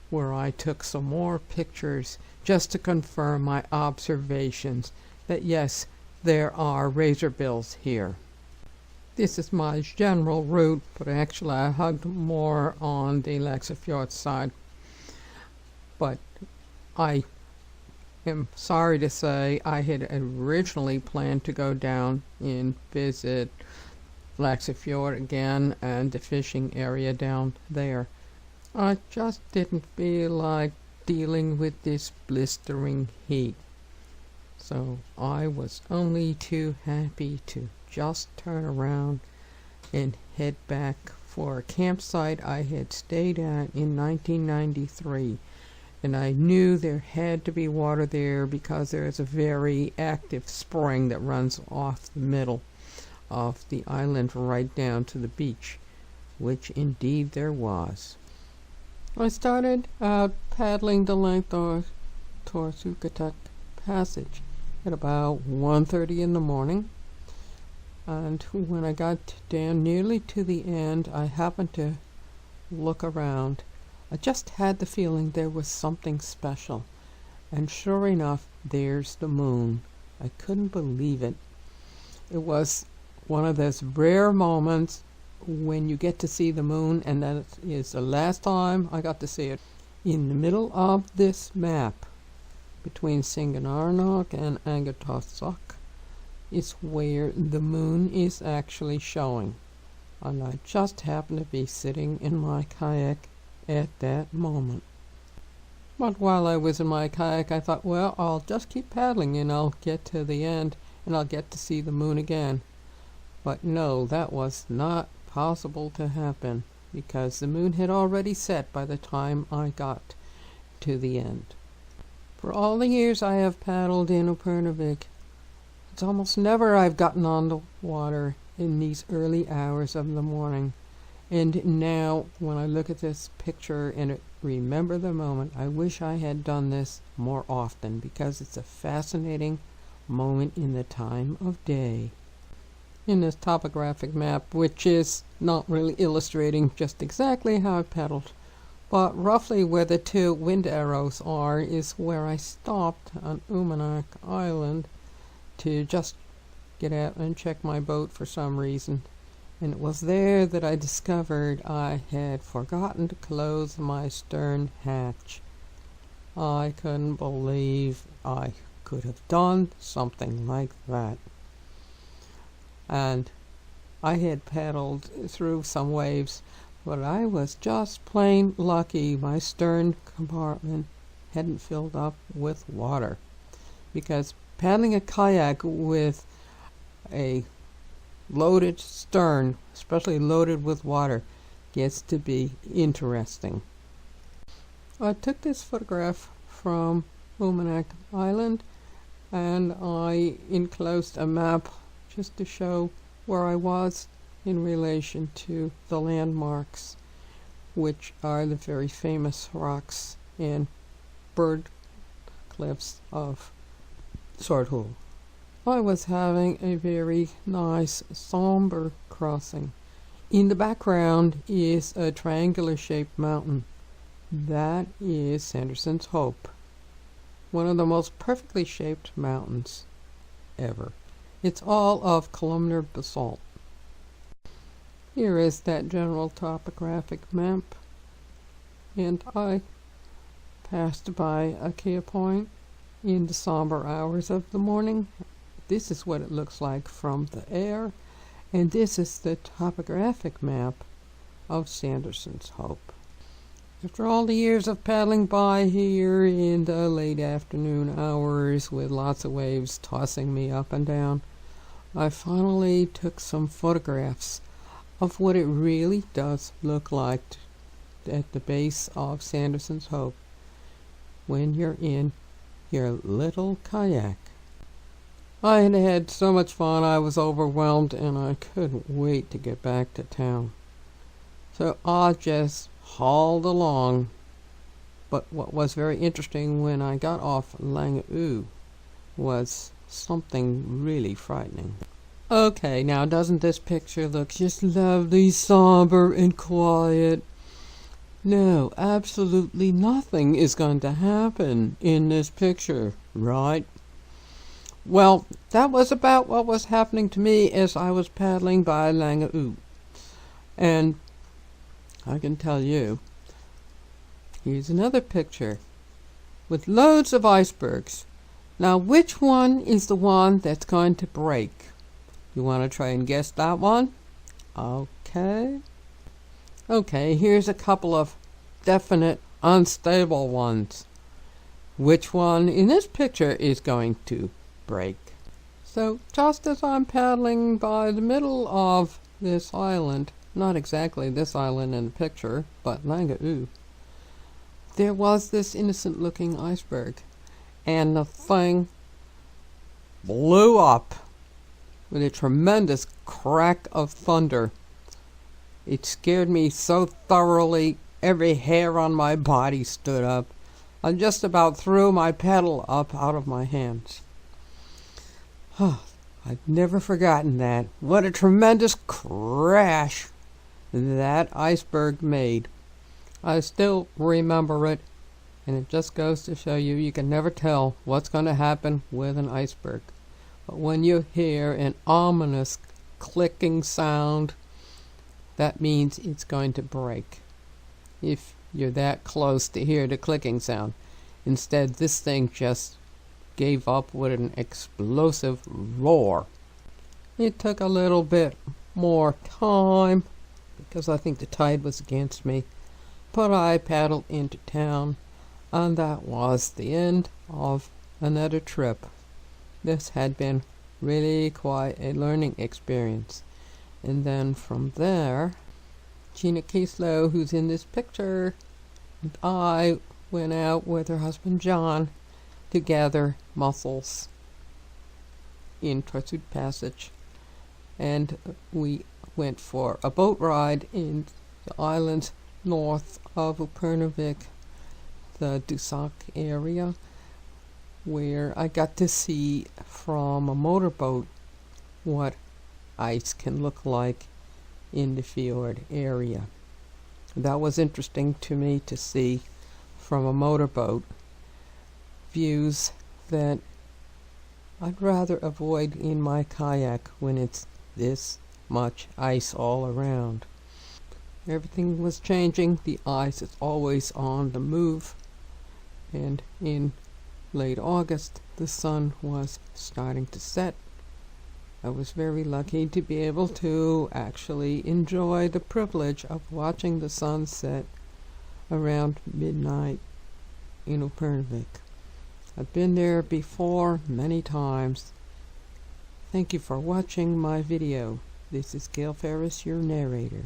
where I took some more pictures just to confirm my observations that yes, there are razorbills here. This is my general route, but actually I hugged more on the Laxefjord side. But I am sorry to say I had originally planned to go down and visit Laxefjord again and the fishing area down there. I just didn't feel like dealing with this blistering heat, so I was only too happy to just turn around and head back for a campsite I had stayed at in 1993. And I knew there had to be water there because there is a very active spring that runs off the middle of the island right down to the beach, which indeed there was. I started out paddling the length of Torsukatuk Passage at about 1:30 in the morning, and when I got down nearly to the end, I happened to look around. I just had the feeling there was something special, and sure enough, there's the moon. I couldn't believe it. It was one of those rare moments when you get to see the moon, and that is the last time I got to see it. In the middle of this map, between Singanarnog and Angatosok, is where the moon is actually showing. and I just happened to be sitting in my kayak at that moment. But while I was in my kayak, I thought, well, I'll just keep paddling and I'll get to the end and I'll get to see the moon again. But no, that was not possible to happen, because the moon had already set by the time I got to the end. For all the years I have paddled in Upernavik, it's almost never I've gotten on the water in these early hours of the morning. And now, when I look at this picture and remember the moment, I wish I had done this more often, because it's a fascinating moment in the time of day. In this topographic map, which is not really illustrating just exactly how I paddled, but roughly where the two wind arrows are, is where I stopped on Upernavik Island to just get out and check my boat for some reason. And it was there that I discovered I had forgotten to close my stern hatch. I couldn't believe I could have done something like that. And I had paddled through some waves, but I was just plain lucky my stern compartment hadn't filled up with water. Because paddling a kayak with a loaded stern, especially loaded with water, gets to be interesting. I took this photograph from Upernavik Island, and I enclosed a map just to show where I was in relation to the landmarks, which are the very famous rocks and Byrd Cliffs of Horseshoe. I was having a very nice somber crossing. In the background is a triangular shaped mountain. That is Sanderson's Hope, one of the most perfectly shaped mountains ever. It's all of columnar basalt. Here is that general topographic map, and I passed by a key point in the somber hours of the morning. This is what it looks like from the air, and this is the topographic map of Sanderson's Hope. After all the years of paddling by here in the late afternoon hours with lots of waves tossing me up and down, I finally took some photographs of what it really does look like at the base of Sanderson's Hope when you're in your little kayak. I had had so much fun, I was overwhelmed, and I couldn't wait to get back to town. So I just hauled along. But what was very interesting when I got off Lange Ø was something really frightening. Okay, now doesn't this picture look just lovely, somber and quiet? No, absolutely nothing is going to happen in this picture, right? Well, that was about what was happening to me as I was paddling by Lange Ø. And I can tell you, here's another picture with loads of icebergs. Now, which one is the one that's going to break? You want to try and guess that one? Okay. Okay, here's a couple of definite unstable ones. Which one in this picture is going to break? So, just as I'm paddling by the middle of this island, not exactly this island in the picture, but Lange Ø, there was this innocent-looking iceberg, and the thing blew up with a tremendous crack of thunder. It scared me so thoroughly, every hair on my body stood up. I just about threw my paddle up out of my hands. I've never forgotten that. What a tremendous crash that iceberg made. I still remember it, and it just goes to show you, you can never tell what's going to happen with an iceberg. But when you hear an ominous clicking sound, that means it's going to break. If you're that close to hear the clicking sound. Instead, this thing just gave up with an explosive roar. It took a little bit more time because I think the tide was against me, but I paddled into town, and that was the end of another trip. This had been really quite a learning experience. And then from there, Gina Kieslow, who's in this picture, and I went out with her husband John to gather mussels in Tortuga Passage, and we went for a boat ride in the islands north of Upernavik, the Dusak area, where I got to see from a motorboat what ice can look like in the fjord area. That was interesting to me to see from a motorboat views that I'd rather avoid in my kayak when it's this much ice all around. Everything was changing. The ice is always on the move, and in late August the sun was starting to set. I was very lucky to be able to actually enjoy the privilege of watching the sunset around midnight in Upernavik. I've been there before many times. Thank you for watching my video. This is GEFerris, your narrator.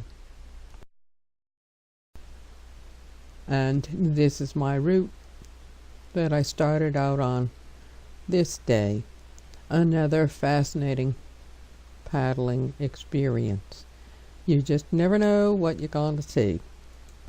And this is my route that I started out on this day. Another fascinating paddling experience. You just never know what you're going to see.